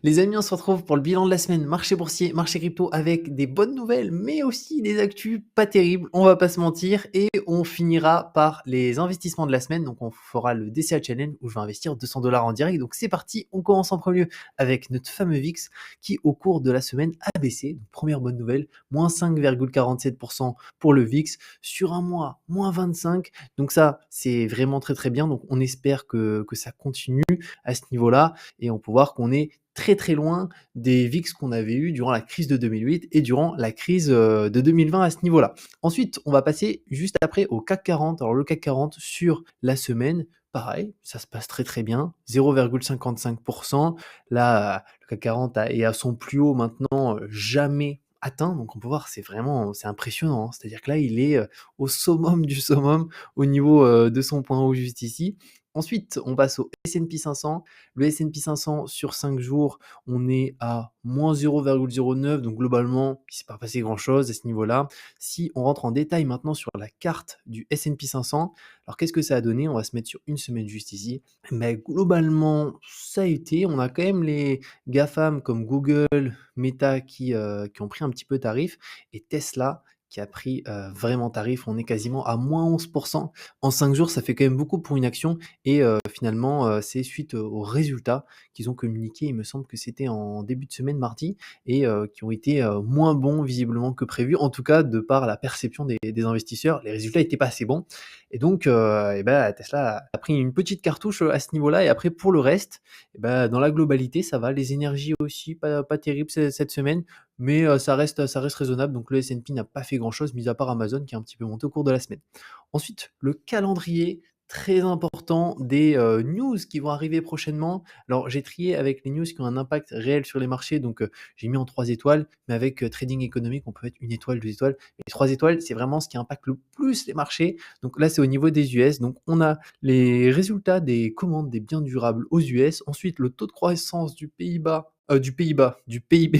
Les amis, on se retrouve pour le bilan de la semaine, marché boursier, marché crypto, avec des bonnes nouvelles, mais aussi des actus pas terribles, on va pas se mentir, et on finira par les investissements de la semaine. Donc on fera le DCA Challenge où je vais investir 200 $ en direct. Donc c'est parti, on commence en premier lieu avec notre fameux VIX qui au cours de la semaine a baissé. Donc, première bonne nouvelle, moins 5,47% pour le VIX sur un mois, moins 25. Donc ça, c'est vraiment très très bien. Donc on espère que ça continue à ce niveau-là, et on peut voir qu'on est très très loin des VIX qu'on avait eu durant la crise de 2008 et durant la crise de 2020 à ce niveau-là. Ensuite, on va passer juste après au CAC 40. Alors le CAC 40 sur la semaine, pareil, ça se passe très très bien, 0,55%. Là, le CAC 40 est à son plus haut maintenant jamais atteint. Donc on peut voir, c'est impressionnant, hein. C'est-à-dire que là, il est au summum du summum au niveau de son point haut juste ici. Ensuite, on passe au S&P 500. Le S&P 500 sur 5 jours, on est à moins 0,09. Donc globalement, il ne s'est pas passé grand-chose à ce niveau-là. Si on rentre en détail maintenant sur la carte du S&P 500, alors qu'est-ce que ça a donné? On va se mettre sur une semaine juste ici. Mais globalement, ça a été. On a quand même les GAFAM comme Google, Meta qui ont pris un petit peu tarif, et Tesla qui a pris vraiment tarif. On est quasiment à moins 11%. En 5 jours, ça fait quand même beaucoup pour une action. Et finalement, c'est suite aux résultats qu'ils ont communiqués, il me semble que c'était en début de semaine, mardi, et qui ont été moins bons visiblement que prévu, en tout cas de par la perception des investisseurs. Les résultats n'étaient pas assez bons. Et donc, Tesla a pris une petite cartouche à ce niveau-là. Et après, pour le reste, dans la globalité, ça va. Les énergies aussi, pas terrible cette semaine, mais ça reste raisonnable. Donc le S&P n'a pas fait grand-chose, mis à part Amazon qui a un petit peu monté au cours de la semaine. Ensuite, le calendrier très important des news qui vont arriver prochainement. Alors, j'ai trié avec les news qui ont un impact réel sur les marchés, donc j'ai mis en 3 étoiles, mais avec trading économique, on peut mettre 1 étoile, 2 étoiles. Et 3 étoiles, c'est vraiment ce qui impacte le plus les marchés. Donc là, c'est au niveau des US. Donc, on a les résultats des commandes des biens durables aux US. Ensuite, le taux de croissance du PIB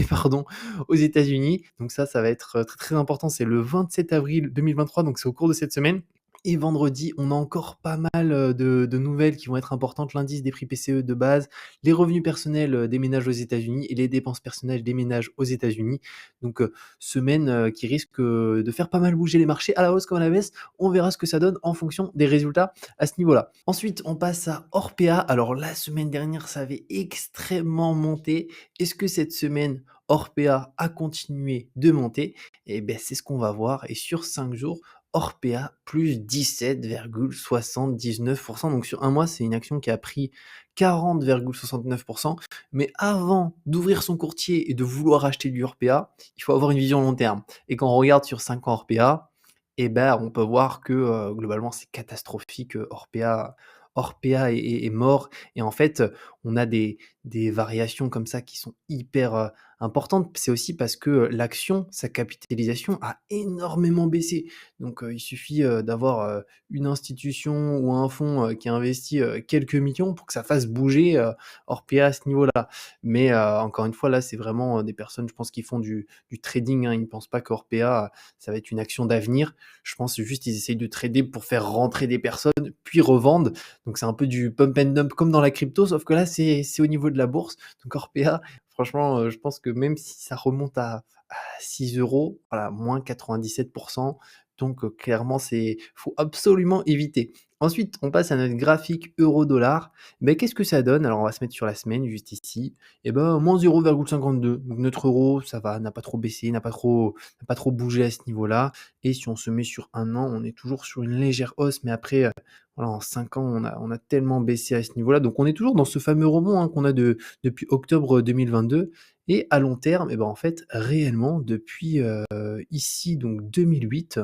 pardon, aux États-Unis. Donc ça va être très très important. C'est le 27 avril 2023, donc c'est au cours de cette semaine. Et vendredi, on a encore pas mal de nouvelles qui vont être importantes. L'indice des prix PCE de base, les revenus personnels des ménages aux États-Unis et les dépenses personnelles des ménages aux États-Unis. Donc, semaine qui risque de faire pas mal bouger les marchés à la hausse comme à la baisse. On verra ce que ça donne en fonction des résultats à ce niveau-là. Ensuite, on passe à Orpea. Alors, la semaine dernière, ça avait extrêmement monté. Est-ce que cette semaine, Orpea a continué de monter? Eh bien, c'est ce qu'on va voir. Et sur 5 jours, Orpea plus 17,79%. Donc sur un mois, c'est une action qui a pris 40,69%. Mais avant d'ouvrir son courtier et de vouloir acheter du Orpea, il faut avoir une vision long terme. Et quand on regarde sur 5 ans Orpea, on peut voir que globalement, c'est catastrophique. Orpea est mort. Et en fait, on a des variations comme ça qui sont hyper importantes. C'est aussi parce que l'action, sa capitalisation a énormément baissé. Donc il suffit d'avoir une institution ou un fonds qui investit quelques millions pour que ça fasse bouger Orpea à ce niveau-là. Mais encore une fois, là, c'est vraiment des personnes, je pense, qui font du trading, hein. Ils ne pensent pas qu'Orpea, ça va être une action d'avenir. Je pense juste qu'ils essayent de trader pour faire rentrer des personnes, puis revendre. Donc c'est un peu du pump and dump comme dans la crypto, sauf que là, c'est au niveau de la bourse. Donc Orpea, franchement, je pense que même si ça remonte à 6 euros, voilà, moins 97%. Donc clairement, faut absolument éviter. Ensuite, on passe à notre graphique euro-dollar. Qu'est-ce que ça donne? Alors on va se mettre sur la semaine, juste ici. Moins 0,52. Donc notre euro, ça va, n'a pas trop baissé, n'a pas trop bougé à ce niveau-là. Et si on se met sur un an, on est toujours sur une légère hausse. Mais après, voilà, en 5 ans, on a tellement baissé à ce niveau-là. Donc on est toujours dans ce fameux rebond, hein, qu'on a depuis octobre 2022. Et à long terme, en fait, réellement, depuis ici, donc 2008,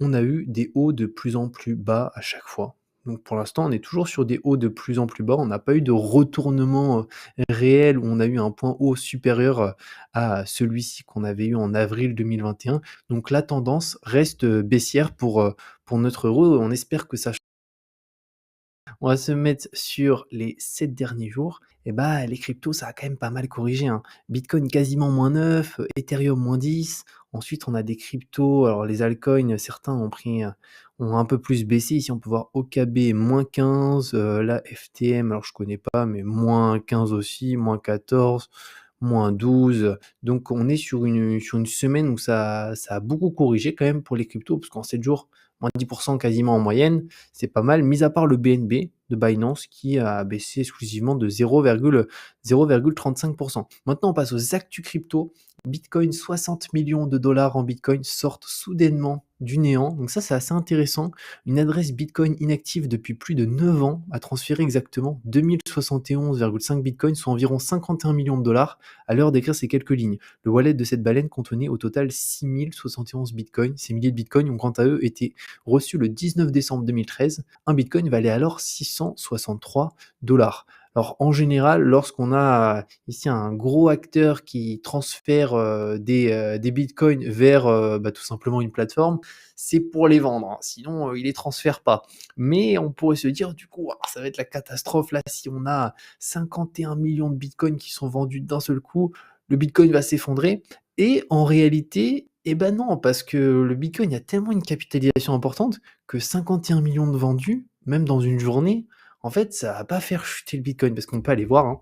on a eu des hauts de plus en plus bas à chaque fois. Donc pour l'instant, on est toujours sur des hauts de plus en plus bas. On n'a pas eu de retournement réel où on a eu un point haut supérieur à celui-ci qu'on avait eu en avril 2021. Donc la tendance reste baissière pour notre euro. On espère que ça. On va se mettre sur les 7 derniers jours. Les cryptos, ça a quand même pas mal corrigé, hein. Bitcoin quasiment -9, Ethereum -10. Ensuite, on a des cryptos, alors les altcoins, certains ont un peu plus baissé. Ici, on peut voir OKB -15, là FTM, alors je connais pas, mais -15 aussi, -14, -12. Donc on est sur une semaine où ça a beaucoup corrigé quand même pour les cryptos, parce qu'en 7 jours, -10% quasiment en moyenne, c'est pas mal, mis à part le BNB de Binance qui a baissé exclusivement de 0,35%. Maintenant, on passe aux actus crypto. Bitcoin, 60 millions de dollars en Bitcoin sortent soudainement du néant. Donc ça, c'est assez intéressant. Une adresse Bitcoin inactive depuis plus de 9 ans a transféré exactement 2071,5 Bitcoins, soit environ 51 millions de dollars, à l'heure d'écrire ces quelques lignes. Le wallet de cette baleine contenait au total 6071 Bitcoins. Ces milliers de Bitcoins ont quant à eux été reçus le 19 décembre 2013. Un Bitcoin valait alors 663 dollars. Alors en général, lorsqu'on a ici un gros acteur qui transfère des bitcoins vers tout simplement une plateforme, c'est pour les vendre, hein. Sinon il les transfère pas. Mais on pourrait se dire du coup, ça va être la catastrophe là si on a 51 millions de bitcoins qui sont vendus d'un seul coup, le bitcoin va s'effondrer. Et en réalité, eh ben non, parce que le bitcoin a tellement une capitalisation importante que 51 millions de vendus, même dans une journée, en fait, ça va pas faire chuter le Bitcoin parce qu'on peut aller voir, hein,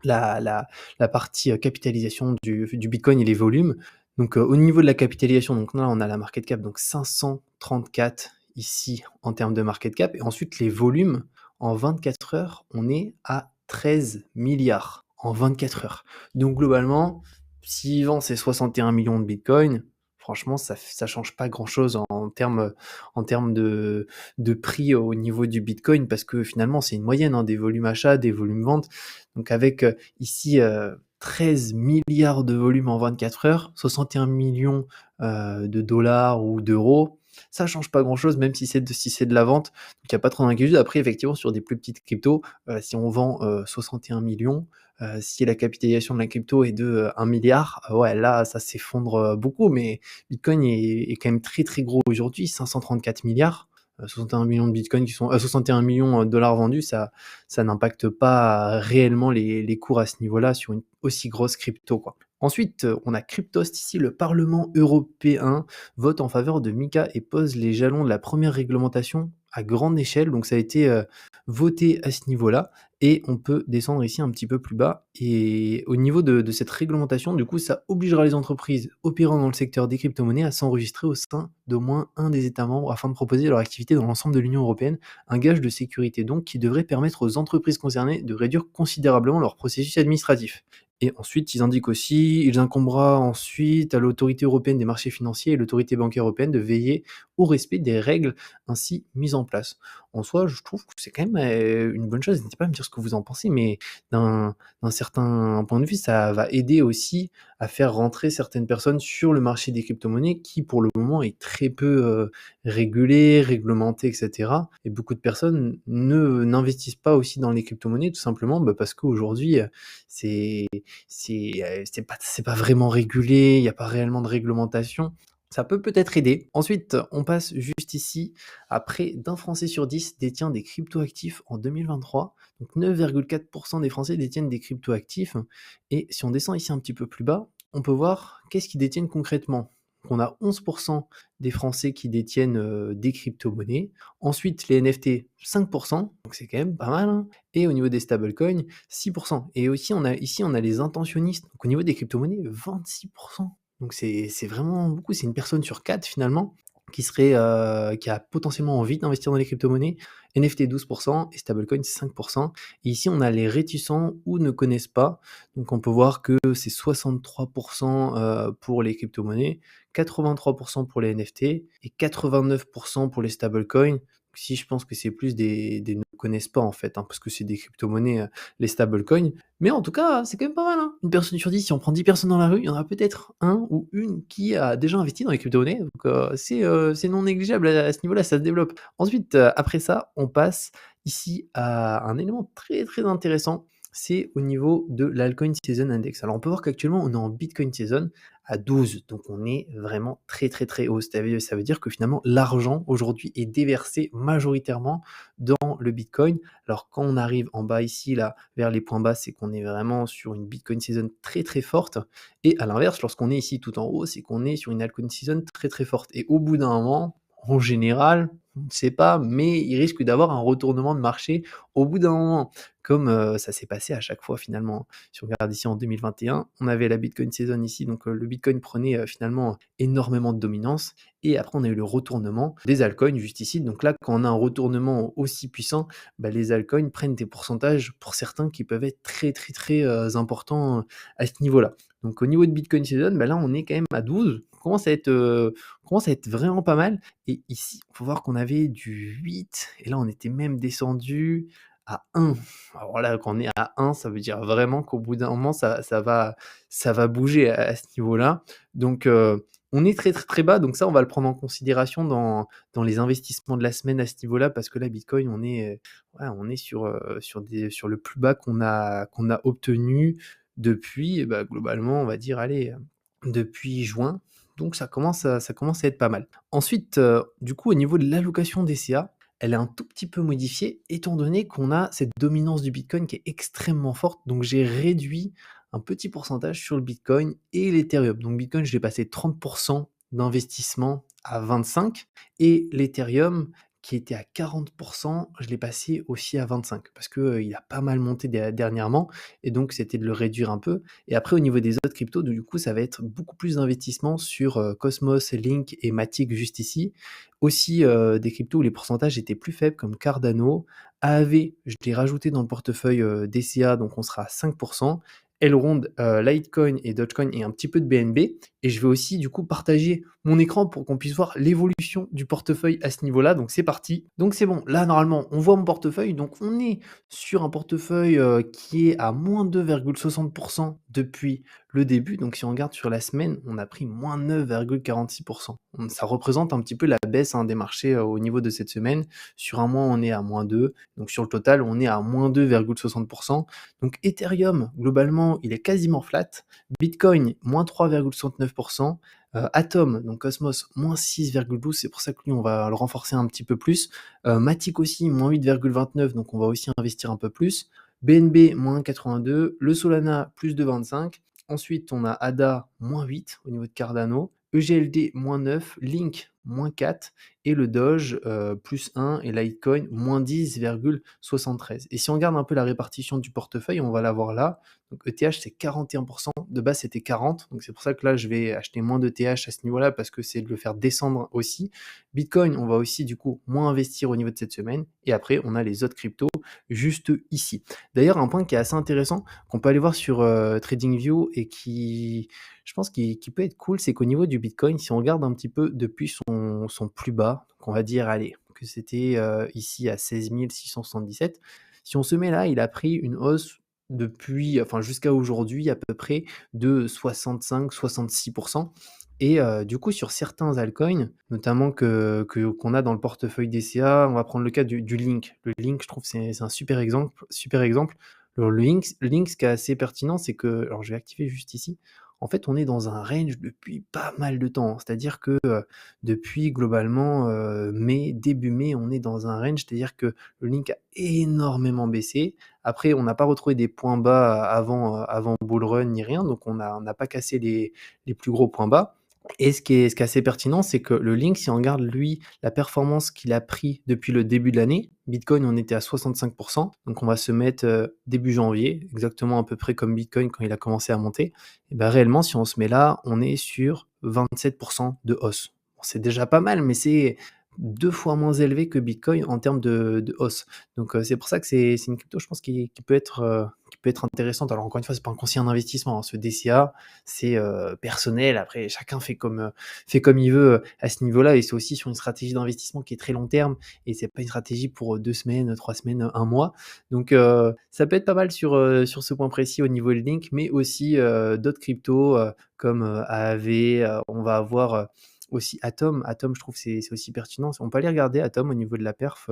la partie capitalisation du Bitcoin et les volumes. Donc, au niveau de la capitalisation, donc là, on a la market cap, donc 534 ici en termes de market cap. Et ensuite, les volumes, en 24 heures, on est à 13 milliards en 24 heures. Donc, globalement, s'il vend ses 61 millions de Bitcoin, franchement, ça change pas grand-chose en termes de prix au niveau du Bitcoin, parce que finalement, c'est une moyenne, hein, des volumes achats, des volumes ventes. Donc avec ici 13 milliards de volume en 24 heures, 61 millions de dollars ou d'euros, ça change pas grand-chose, même si c'est de la vente. Donc il n'y a pas trop d'inquiétude. Après, effectivement, sur des plus petites cryptos, si on vend 61 millions, si la capitalisation de la crypto est de 1 milliard, ouais, là, ça s'effondre beaucoup. Mais Bitcoin est quand même très très gros aujourd'hui, 534 milliards. 61 millions de bitcoins qui sont 61 millions de dollars vendus, ça n'impacte pas réellement les cours à ce niveau-là sur une aussi grosse crypto, quoi. Ensuite, on a Cryptost ici, le Parlement européen vote en faveur de Mika et pose les jalons de la première réglementation à grande échelle. Donc ça a été voté à ce niveau-là. Et on peut descendre ici un petit peu plus bas. Et au niveau de cette réglementation, du coup, ça obligera les entreprises opérant dans le secteur des crypto-monnaies à s'enregistrer au sein d'au moins un des États membres afin de proposer leur activité dans l'ensemble de l'Union européenne. Un gage de sécurité donc qui devrait permettre aux entreprises concernées de réduire considérablement leur processus administratif. Et ensuite, il incombera ensuite à l'autorité européenne des marchés financiers et l'autorité bancaire européenne de veiller au respect des règles ainsi mises en place. En soi, je trouve que c'est quand même une bonne chose. N'hésitez pas à me dire ce que vous en pensez, mais d'un certain point de vue, ça va aider aussi à faire rentrer certaines personnes sur le marché des crypto-monnaies qui, pour le moment, est très peu régulé, réglementé, etc. Et beaucoup de personnes n'investissent pas aussi dans les crypto-monnaies, tout simplement parce qu'aujourd'hui, c'est c'est pas vraiment régulé, il n'y a pas réellement de réglementation. Ça peut peut-être aider. Ensuite, on passe juste ici à près d'un Français sur 10 détient des cryptoactifs en 2023. Donc 9,4% des Français détiennent des cryptoactifs. Et si on descend ici un petit peu plus bas, on peut voir qu'est-ce qu'ils détiennent concrètement. Donc on a 11% des Français qui détiennent des crypto-monnaies. Ensuite, les NFT, 5%, donc c'est quand même pas mal, hein. Et au niveau des stablecoins, 6%. Et aussi, ici, on a les intentionnistes. Donc au niveau des crypto-monnaies, 26%. Donc c'est vraiment beaucoup, c'est une personne sur 4 finalement qui a potentiellement envie d'investir dans les crypto-monnaies. NFT 12% et stablecoin 5%. Et ici, on a les réticents ou ne connaissent pas. Donc on peut voir que c'est 63% pour les crypto-monnaies, 83% pour les NFT et 89% pour les stablecoins. Si je pense que c'est plus des ne connaissent pas en fait, hein, parce que c'est des crypto-monnaies, les stablecoins. Mais en tout cas, c'est quand même pas mal, hein. Une personne sur 10, si on prend 10 personnes dans la rue, il y en a peut-être un ou une qui a déjà investi dans les crypto-monnaies. Donc c'est non négligeable à ce niveau-là, ça se développe. Ensuite, après ça, on passe ici à un élément très très intéressant. C'est au niveau de l'Altcoin Season Index. Alors on peut voir qu'actuellement on est en Bitcoin Season à 12, donc on est vraiment très très très haut. Ça veut dire que finalement l'argent aujourd'hui est déversé majoritairement dans le Bitcoin. Alors quand on arrive en bas ici, là, vers les points bas, c'est qu'on est vraiment sur une Bitcoin Season très très forte. Et à l'inverse, lorsqu'on est ici tout en haut, c'est qu'on est sur une Altcoin Season très très forte. Et au bout d'un moment, en général, On ne sait pas, mais il risque d'avoir un retournement de marché au bout d'un moment, comme, ça s'est passé à chaque fois finalement. Si on regarde ici en 2021, on avait la Bitcoin season ici, donc le Bitcoin prenait, finalement énormément de dominance et après on a eu le retournement des altcoins juste ici. Donc là, quand on a un retournement aussi puissant, bah, les altcoins prennent des pourcentages pour certains qui peuvent être très, très, très, importants, à ce niveau-là. Donc au niveau de Bitcoin season, bah, là on est quand même à 12, on commence à être vraiment pas mal et ici, il faut voir qu'on avait du 8 et là, on était même descendu à 1. Alors là, quand on est à 1, ça veut dire vraiment qu'au bout d'un moment, ça va bouger à ce niveau-là. Donc, on est très, très, très bas. Donc ça, on va le prendre en considération dans les investissements de la semaine à ce niveau-là parce que là, Bitcoin, on est sur le plus bas qu'on a obtenu depuis, bah, globalement, on va dire, allez, depuis juin. Donc ça commence à être pas mal. Ensuite, du coup, au niveau de l'allocation DCA, elle est un tout petit peu modifiée étant donné qu'on a cette dominance du Bitcoin qui est extrêmement forte. Donc j'ai réduit un petit pourcentage sur le Bitcoin et l'Ethereum. Donc Bitcoin, je l'ai passé 30 d'investissement à 25 et l'Ethereum qui était à 40 je l'ai passé aussi à 25 parce que, il a pas mal monté dernièrement et donc c'était de le réduire un peu et après au niveau des autres cryptos, du coup, ça va être beaucoup plus d'investissement sur, Cosmos, Link et Matic juste ici. Aussi, des cryptos où les pourcentages étaient plus faibles comme Cardano, AAV, je l'ai rajouté dans le portefeuille, DCA, donc on sera à 5 Elrond, Litecoin et Dogecoin et un petit peu de BNB et je vais aussi du coup partager mon écran pour qu'on puisse voir l'évolution du portefeuille à ce niveau-là, donc c'est parti. Donc c'est bon, là normalement on voit mon portefeuille, donc on est sur un portefeuille, qui est à moins 2,60 depuis le début, donc si on regarde sur la semaine, on a pris moins 9,46. Ça représente un petit peu la baisse, hein, des marchés, au niveau de cette semaine. Sur un mois, on est à moins 2, donc sur le total, on est à moins 2,60. Donc Ethereum, globalement, il est quasiment flat. Bitcoin, moins 3,69%. Atom, donc Cosmos, moins 6,12, c'est pour ça que lui, on va le renforcer un petit peu plus. Matic aussi, moins 8,29, donc on va aussi investir un peu plus. BNB, moins 82. Le Solana, plus de 25. Ensuite, on a ADA, moins 8 au niveau de Cardano. EGLD, moins 9. Link, moins 4. Et le Doge, plus 1. Et Litecoin, moins 10,73. Et si on regarde un peu la répartition du portefeuille, on va l'avoir là. Donc ETH, c'est 41%. De base, c'était 40%. Donc c'est pour ça que là, je vais acheter moins de TH à ce niveau-là parce que c'est de le faire descendre aussi. Bitcoin, on va aussi du coup moins investir au niveau de cette semaine. Et après, on a les autres cryptos juste ici. D'ailleurs, un point qui est assez intéressant, qu'on peut aller voir sur TradingView et qui, je pense, qui peut être cool, c'est qu'au niveau du Bitcoin, si on regarde un petit peu depuis son plus bas, donc on va dire, allez, que c'était ici à 16 677, si on se met là, il a pris une hausse depuis, enfin jusqu'à aujourd'hui à peu près de 65-66%. Et du coup, sur certains altcoins, notamment qu'on a dans le portefeuille DCA, on va prendre le cas du Link. Le Link, je trouve, c'est un super exemple. Super exemple. Alors, le Link, ce qui est assez pertinent, c'est que, alors je vais activer juste ici. En fait, on est dans un range depuis pas mal de temps. C'est-à-dire que depuis globalement mai, début mai, on est dans un range. C'est-à-dire que le Link a énormément baissé. Après, on n'a pas retrouvé des points bas avant Bull Run ni rien. Donc, on n'a pas cassé les plus gros points bas. Et ce qui est assez pertinent, c'est que le Link, si on regarde lui, la performance qu'il a pris depuis le début de l'année, Bitcoin, on était à 65%, donc on va se mettre début janvier, exactement à peu près comme Bitcoin quand il a commencé à monter. Et ben réellement, si on se met là, on est sur 27% de hausse. Bon, c'est déjà pas mal, mais c'est 2 fois moins élevé que Bitcoin en termes de hausse. Donc c'est pour ça que c'est une crypto, je pense, qui peut être intéressante. Alors encore une fois, c'est pas un conseil en investissement, hein. Ce DCA, c'est personnel. Après, chacun fait comme il veut à ce niveau-là. Et c'est aussi sur une stratégie d'investissement qui est très long terme. Et c'est pas une stratégie pour 2 semaines, 3 semaines, un mois. Donc ça peut être pas mal sur ce point précis au niveau de Link, mais aussi d'autres cryptos comme AAV. On va avoir aussi Atom. Atom, je trouve c'est aussi pertinent. On peut aller regarder Atom au niveau de la perf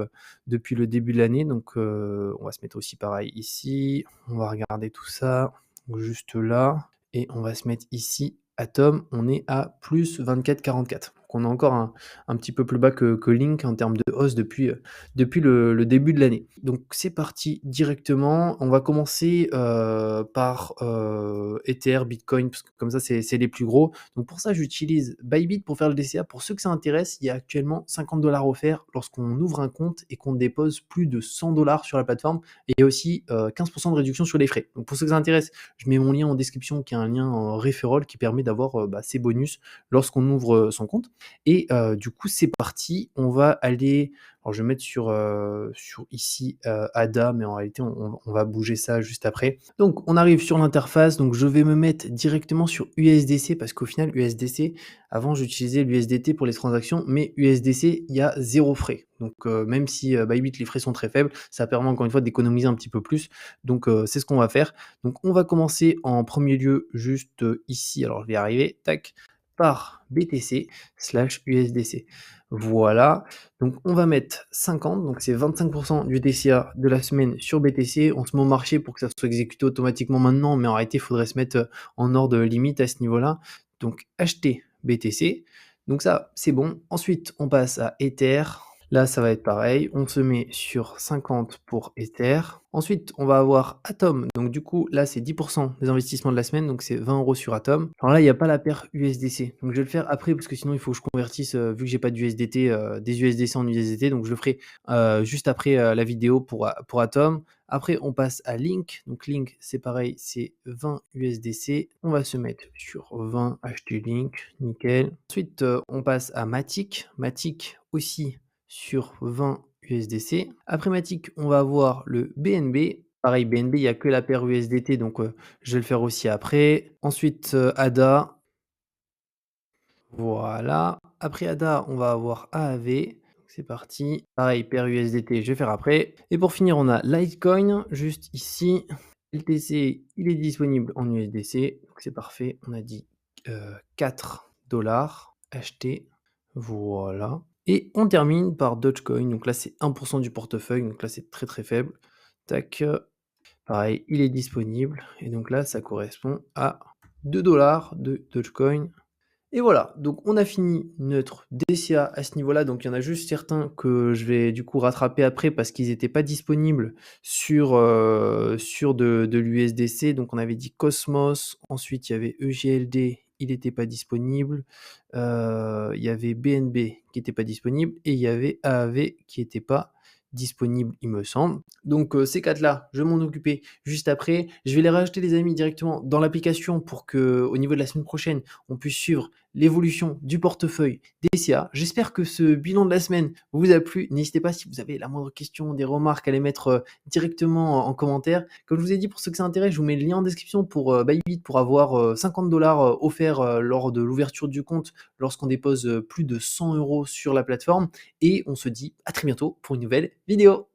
depuis le début de l'année. Donc on va se mettre aussi pareil ici. On va regarder tout ça juste là. Et on va se mettre ici, Atom, on est à plus 24,44. Donc on est encore un petit peu plus bas que Link en termes de hausse depuis le début de l'année. Donc c'est parti directement. On va commencer par Ether, Bitcoin, parce que comme ça c'est les plus gros. Donc pour ça j'utilise Bybit pour faire le DCA. Pour ceux que ça intéresse, il y a actuellement 50 $ offerts lorsqu'on ouvre un compte et qu'on dépose plus de 100 $ sur la plateforme. Et il y a aussi 15% de réduction sur les frais. Donc pour ceux que ça intéresse, je mets mon lien en description qui est un lien referral qui permet d'avoir ces bonus lorsqu'on ouvre son compte. Et du coup, c'est parti. On va aller. Alors, je vais mettre sur ici ADA, mais en réalité, on va bouger ça juste après. Donc, on arrive sur l'interface. Donc, je vais me mettre directement sur USDC parce qu'au final, USDC, avant, j'utilisais l'USDT pour les transactions, mais USDC, il y a 0 frais. Donc, même si Bybit, les frais sont très faibles, ça permet encore une fois d'économiser un petit peu plus. Donc, c'est ce qu'on va faire. Donc, on va commencer en premier lieu juste ici. Alors, je vais y arriver. Tac. Par BTC/USDC. Voilà. Donc, on va mettre 50. Donc, c'est 25% du DCA de la semaine sur BTC. On se met au marché pour que ça soit exécuté automatiquement maintenant, mais en réalité, il faudrait se mettre en ordre de limite à ce niveau-là. Donc, acheter BTC. Donc, ça, c'est bon. Ensuite, on passe à Ether. Là, ça va être pareil. On se met sur 50 pour Ether. Ensuite, on va avoir Atom. Donc, du coup, là, c'est 10% des investissements de la semaine. Donc, c'est 20 € sur Atom. Alors là, il n'y a pas la paire USDC. Donc, je vais le faire après parce que sinon, il faut que je convertisse, vu que j'ai pas d'USDT, des USDC en USDT. Donc, je le ferai juste après la vidéo pour Atom. Après, on passe à Link. Donc, Link, c'est pareil, c'est 20 USDC. On va se mettre sur 20, acheter Link, nickel. Ensuite, on passe à Matic. Matic aussi sur 20 USDC. Après Matic, on va avoir le BNB. Pareil, BNB, il n'y a que la paire USDT, donc je vais le faire aussi après. Ensuite, ADA. Voilà. Après ADA, on va avoir AAV. C'est parti. Pareil, paire USDT, je vais faire après. Et pour finir, on a Litecoin, juste ici. LTC, il est disponible en USDC. Donc c'est parfait. On a dit 4 $ acheté. Voilà. Et on termine par Dogecoin. Donc là, c'est 1% du portefeuille. Donc là, c'est très très faible. Tac. Pareil, il est disponible. Et donc là, ça correspond à 2 $ de Dogecoin. Et voilà, donc on a fini notre DCA à ce niveau-là. Donc il y en a juste certains que je vais du coup rattraper après parce qu'ils n'étaient pas disponibles sur de l'USDC. Donc on avait dit Cosmos, ensuite il y avait EGLD, il n'était pas disponible. Il y avait BNB qui n'était pas disponible et il y avait AAV qui n'était pas disponible, il me semble. Donc ces quatre-là, je vais m'en occuper juste après. Je vais les rajouter les amis directement dans l'application pour que au niveau de la semaine prochaine, on puisse suivre l'évolution du portefeuille DCA. J'espère que ce bilan de la semaine vous a plu. N'hésitez pas si vous avez la moindre question, des remarques à les mettre directement en commentaire. Comme je vous ai dit, pour ceux que ça intéresse, je vous mets le lien en description pour Bybit pour avoir 50 $ offerts lors de l'ouverture du compte lorsqu'on dépose plus de 100 € sur la plateforme. Et on se dit à très bientôt pour une nouvelle vidéo.